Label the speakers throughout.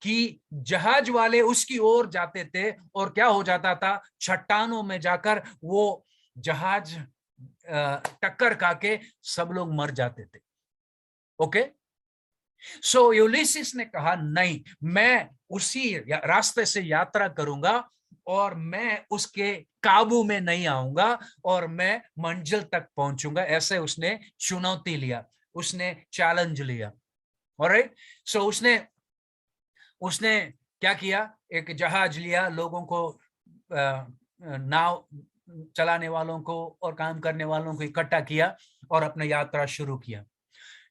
Speaker 1: कि जहाज वाले उसकी ओर जाते थे और क्या हो जाता था, चट्टानों में जाकर वो जहाज टक्कर खाके सब लोग मर जाते थे। ओके, सो यूलिसिस ने कहा नहीं, मैं उसी रास्ते से यात्रा करूंगा और मैं उसके काबू में नहीं आऊंगा और मैं मंजिल तक पहुंचूंगा। ऐसे उसने चुनौती लिया, उसने चैलेंज लिया। ऑलराइट, सो उसने उसने क्या किया, एक जहाज लिया, लोगों को नाव चलाने वालों को और काम करने वालों को इकट्ठा किया और अपना यात्रा शुरू किया।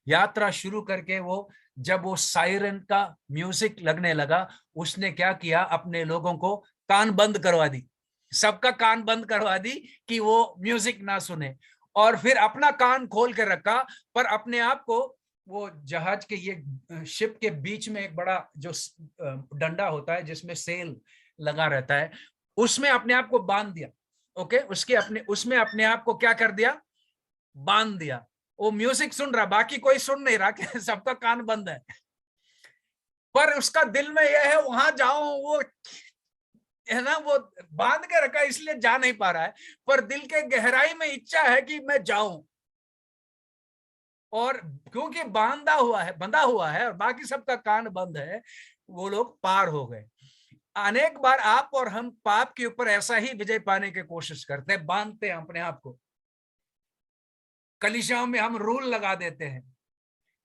Speaker 1: यात्रा शुरू करके वो जब वो सायरन का म्यूजिक लगने लगा, उसने क्या किया, अपने लोगों को कान बंद करवा दी, सबका कान बंद करवा दी कि वो म्यूजिक ना सुने, और फिर अपना कान खोल के रखा, पर अपने आप को वो जहाज के ये शिप के बीच में एक बड़ा जो डंडा होता है जिसमें सेल लगा रहता है, उसमें अपने आप को बांध दिया। ओके, उसमें अपने आप को क्या कर दिया, बांध दिया। वो म्यूजिक सुन रहा, बाकी कोई सुन नहीं रहा कि सबका कान बंद है, पर उसका दिल में यह है वहां जाऊं, वो है ना, वो बांध के रखा इसलिए जा नहीं पा रहा है, पर दिल के गहराई में इच्छा है कि मैं जाऊं। और क्योंकि बंधा हुआ है और बाकी सबका कान बंद है, वो लोग पार हो गए। अनेक बार आप और हम पाप के ऊपर ऐसा ही विजय पाने की कोशिश करते हैं, बांधते हैं अपने आप को। कलीसियाओं में हम रूल लगा देते हैं,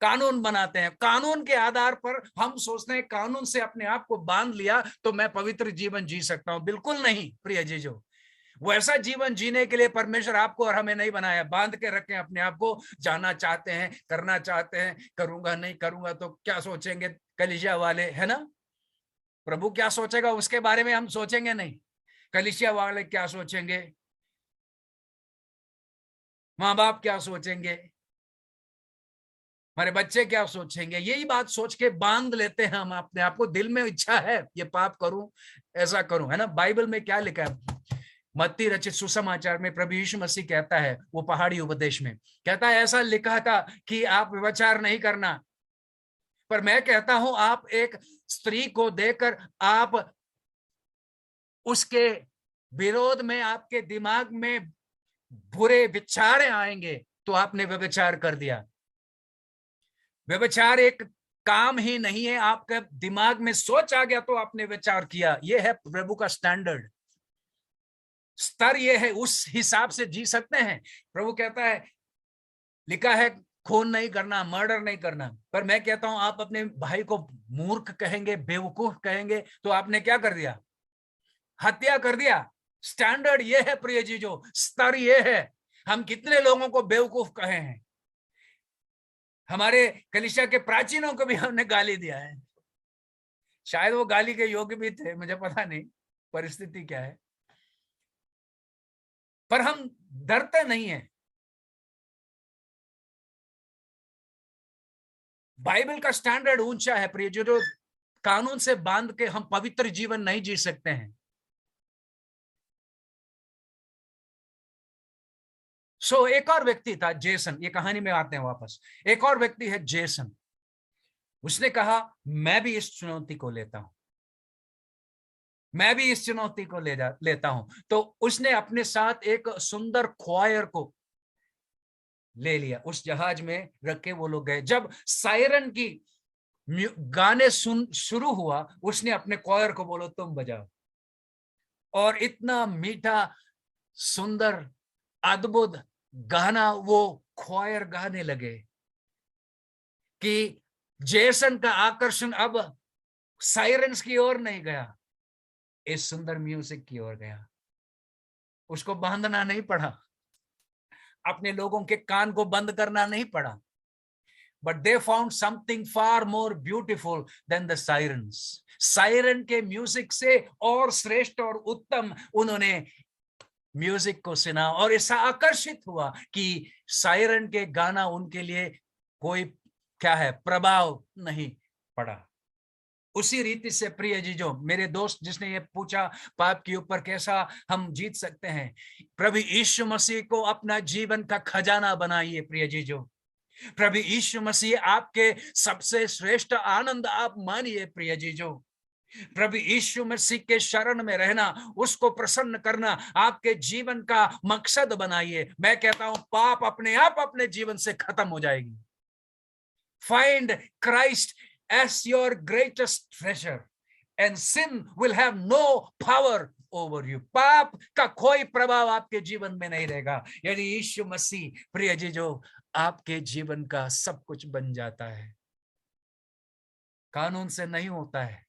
Speaker 1: कानून बनाते हैं, कानून के आधार पर हम सोचते हैं कानून से अपने आप को बांध लिया तो मैं पवित्र जीवन जी सकता हूं। बिल्कुल नहीं प्रिय जीजो, वो ऐसा जीवन जीने के लिए परमेश्वर आपको और हमें नहीं बनाया। बांध के रखें अपने आप को, जाना चाहते हैं, करना चाहते हैं, करूंगा नहीं करूंगा तो क्या सोचेंगे कलीसिया वाले, है ना। प्रभु क्या सोचेगा उसके बारे में हम सोचेंगे नहीं, कलीसिया वाले क्या सोचेंगे, माँ बाप क्या सोचेंगे, हमारे बच्चे क्या सोचेंगे, यही बात सोच के बांध लेते हैं हम अपने आप को। दिल में इच्छा है ये पाप करूं, ऐसा करूं, है ना। बाइबल में क्या लिखा है, मत्ती रचित सुसमाचार में प्रभु यीशु मसीह कहता है, वो पहाड़ी उपदेश में कहता है, ऐसा लिखा था कि आप व्यभिचार नहीं करना, पर मैं कहता हूं आप एक स्त्री को देकर आप उसके विरोध में आपके दिमाग में बुरे विचार आएंगे तो आपने व्यभिचार कर दिया। व्यभिचार एक काम ही नहीं है, आपके दिमाग में सोच आ गया तो आपने विचार किया। यह है प्रभु का स्टैंडर्ड, स्तर यह है, उस हिसाब से जी सकते हैं। प्रभु कहता है, लिखा है खून नहीं करना, मर्डर नहीं करना, पर मैं कहता हूं आप अपने भाई को मूर्ख कहेंगे, बेवकूफ कहेंगे तो आपने क्या कर दिया, हत्या कर दिया। स्टैंडर्ड ये है प्रिय जी, जो स्तर ये है। हम कितने लोगों को बेवकूफ कहे हैं, हमारे कलीसिया के प्राचीनों को भी हमने गाली दिया है, शायद वो गाली के योग्य भी थे, मुझे पता नहीं परिस्थिति क्या है, पर हम डरते नहीं है। बाइबल का स्टैंडर्ड ऊंचा है प्रिय, जो कानून से बांध के हम पवित्र जीवन नहीं जी सकते हैं। सो एक और व्यक्ति था जेसन, ये कहानी में आते हैं वापस। एक और व्यक्ति है जेसन, उसने कहा मैं भी इस चुनौती को लेता हूं, मैं भी इस चुनौती को लेता हूं। तो उसने अपने साथ एक सुंदर ख्वायर को ले लिया, उस जहाज में रख के वो लोग गए। जब सायरन की गाने शुरू हुआ, उसने अपने ख्वायर को बोलो तुम बजाओ, और इतना मीठा सुंदर अद्भुत गाना वो ख्वायर गाने लगे कि जेसन का आकर्षण अब सायरन्स की ओर नहीं गया, इस सुंदर म्यूजिक की ओर गया। उसको बांधना नहीं पड़ा, अपने लोगों के कान को बंद करना नहीं पड़ा, but they found something far more beautiful then the sirens. Siren के म्यूजिक से और श्रेष्ठ और उत्तम उन्होंने म्यूजिक को सुना, और ऐसा आकर्षित हुआ कि सायरन के गाना उनके लिए कोई क्या है प्रभाव नहीं पड़ा। उसी रीति से प्रिय जीजो, मेरे दोस्त जिसने ये पूछा पाप के ऊपर कैसा हम जीत सकते हैं, प्रभु यीशु मसीह को अपना जीवन का खजाना बनाइए प्रिय जीजो। प्रभु यीशु मसीह आपके सबसे श्रेष्ठ आनंद आप मानिए प्रिय जीजो। प्रभु यीशु मसीह के शरण में रहना, उसको प्रसन्न करना आपके जीवन का मकसद बनाइए। मैं कहता हूं पाप अपने आप अपने जीवन से खत्म हो जाएगी। Find Christ as your greatest treasure and sin will have no power over you. पाप का कोई प्रभाव आपके जीवन में नहीं रहेगा यदि यीशु मसीह प्रिय जी जो आपके जीवन का सब कुछ बन जाता है। कानून से नहीं होता है,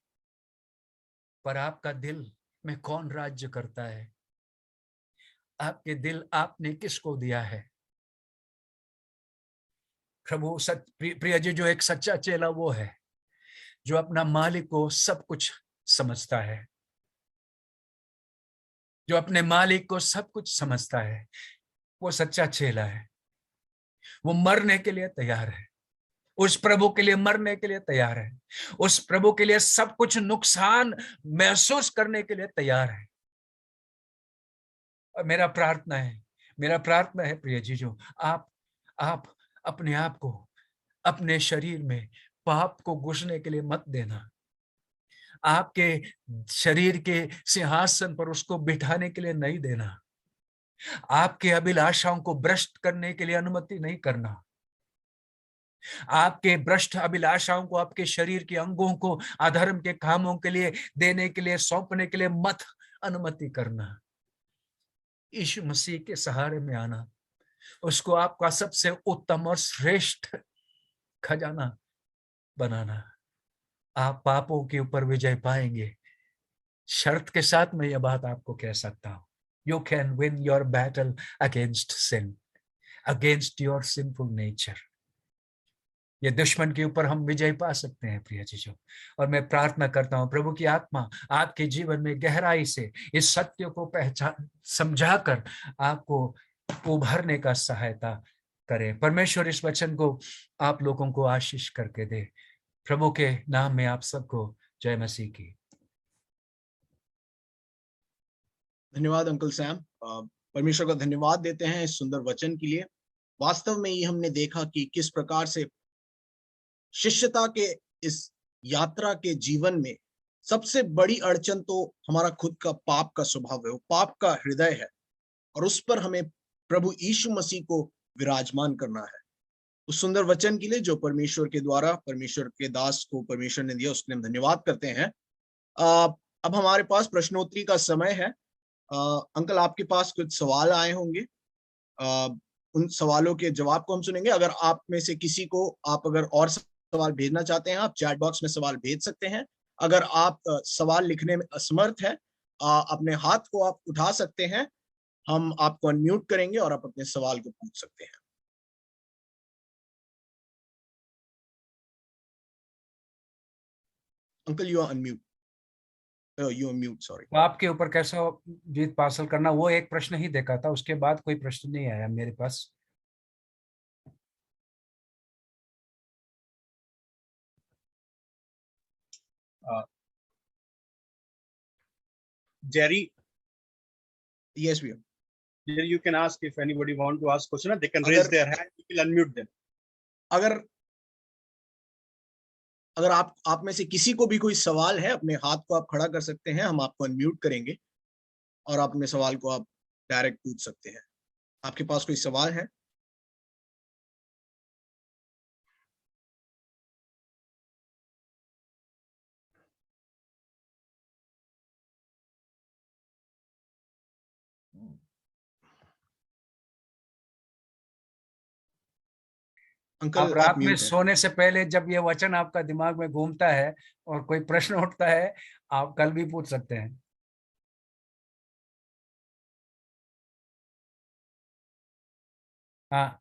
Speaker 1: पर आपका दिल में कौन राज्य करता है? आपके दिल आपने किसको दिया है? प्रभु प्रिय जी जो एक सच्चा चेला वो है जो अपना मालिक को सब कुछ समझता है, जो अपने मालिक को सब कुछ समझता है। वो सच्चा चेला है। वो मरने के लिए तैयार है, उस प्रभु के लिए मरने के लिए तैयार है, उस प्रभु के लिए सब कुछ नुकसान महसूस करने के लिए तैयार है। और मेरा प्रार्थना है प्रिय जीजो, आप अपने आप को अपने शरीर में पाप को घुसने के लिए मत देना। आपके शरीर के सिंहासन पर उसको बिठाने के लिए नहीं देना। आपके अभिलाषाओं को भ्रष्ट करने के लिए अनुमति नहीं करना। आपके भ्रष्ट अभिलाषाओं को, आपके शरीर के अंगों को अधर्म के कामों के लिए देने के लिए, सौंपने के लिए मत अनुमति करना। यीशु मसीह के सहारे में आना, उसको आपका सबसे उत्तम और श्रेष्ठ खजाना बनाना। आप पापों के ऊपर विजय पाएंगे। शर्त के साथ मैं यह बात आपको कह सकता हूं, you can win your battle against sin, against your sinful nature. ये दुश्मन के ऊपर हम विजय पा सकते हैं प्रिय जीजो। और मैं प्रार्थना करता हूं प्रभु की आत्मा आपके जीवन में गहराई से इस सत्य को पहचान समझाकर आपको उभरने का सहायता करे। परमेश्वर इस वचन को आप लोगों को आशीष करके दे। प्रभु के नाम में आप सबको जय मसीह की।
Speaker 2: धन्यवाद अंकल सैम। परमेश्वर का धन्यवाद देते हैं इस सुंदर वचन के लिए। वास्तव में ये हमने देखा कि किस प्रकार से शिष्यता के इस यात्रा के जीवन में सबसे बड़ी अड़चन तो हमारा खुद का पाप का स्वभाव है, वो पाप का हृदय है, और उस पर हमें प्रभु यीशु मसीह को विराजमान करना है। उस सुंदर वचन के लिए जो परमेश्वर के द्वारा परमेश्वर के दास को परमेश्वर ने दिया, उसके लिए हम धन्यवाद करते हैं। अब हमारे पास प्रश्नोत्तरी का समय है। अंकल आपके पास कुछ सवाल आए होंगे, उन सवालों के जवाब को हम सुनेंगे। अगर आप में से किसी को आप अगर और सवाल भेजना चाहते हैं, आप चैट बॉक्स में सवाल भेज सकते हैं। अगर आप सवाल लिखने में असमर्थ हैं, अपने हाथ को आप उठा सकते हैं, हम आपको अनम्यूट करेंगे और आप अपने सवाल को पूछ सकते हैं। Uncle you are unmute, you are mute, sorry.
Speaker 1: पाप के ऊपर कैसा जीत हासिल करना, वो एक प्रश्न ही देखा था, उसके बाद कोई प्रश्न नहीं आया मेरे पास।
Speaker 3: Jerry,
Speaker 2: yes we are.
Speaker 3: Jerry, you can ask if anybody want to ask question, they can raise their hand, we will unmute them.
Speaker 2: अगर आप में से किसी को भी कोई सवाल है, अपने हाथ को आप खड़ा कर सकते हैं, हम आपको अनम्यूट करेंगे और आप अपने सवाल को आप डायरेक्ट पूछ सकते हैं। आपके पास कोई सवाल है?
Speaker 1: अंकल आप रात में सोने से पहले जब ये वचन आपका दिमाग में घूमता है और कोई प्रश्न उठता है, आप कल भी पूछ सकते हैं। हाँ,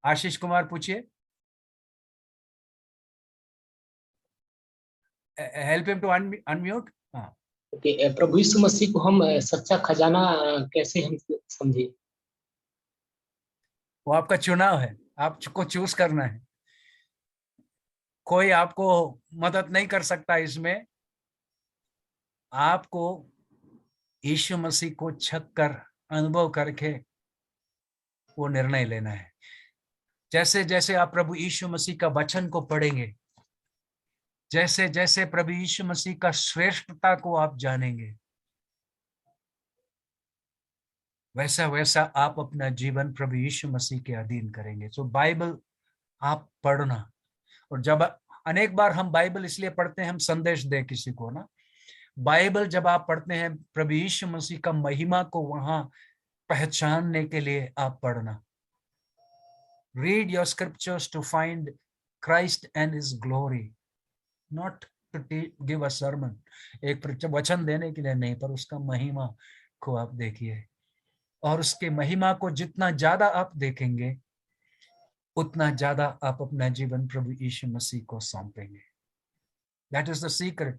Speaker 1: आशीष कुमार पूछिए। Help him to unmute. हाँ,
Speaker 4: ओके। प्रभु यीशु मसीह को हम सच्चा खजाना कैसे हम समझे?
Speaker 1: वो आपका चुनाव है, आपको चूज करना है। कोई आपको मदद नहीं कर सकता इसमें। आपको यीशु मसीह को छक कर अनुभव करके वो निर्णय लेना है। जैसे जैसे आप प्रभु यीशु मसीह का वचन को पढ़ेंगे, जैसे जैसे प्रभु यीशु मसीह का श्रेष्ठता को आप जानेंगे, वैसा वैसा आप अपना जीवन प्रभु यीशु मसीह के अधीन करेंगे। तो बाइबल आप पढ़ना, और जब अनेक बार हम बाइबल इसलिए पढ़ते हैं हम संदेश दें किसी को ना, बाइबल जब आप पढ़ते हैं प्रभु यीशु मसीह का महिमा को वहां पहचानने के लिए आप पढ़ना। Read your scriptures to find Christ and His glory, not to give a sermon. एक वचन देने के लिए नहीं, पर उसका महिमा को आप देखिए, और उसके महिमा को जितना ज्यादा आप देखेंगे उतना ज्यादा आप अपना जीवन प्रभु यीशु मसीह को सौंपेंगे। That is the secret.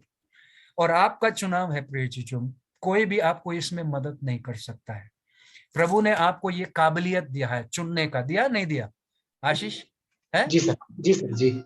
Speaker 1: और आपका चुनाव है प्रिय चीजों, कोई भी आपको इसमें मदद नहीं कर सकता है। प्रभु ने आपको ये काबिलियत दिया है चुनने का, दिया नहीं दिया आशीष है?
Speaker 4: जी सर, जी सर, जी।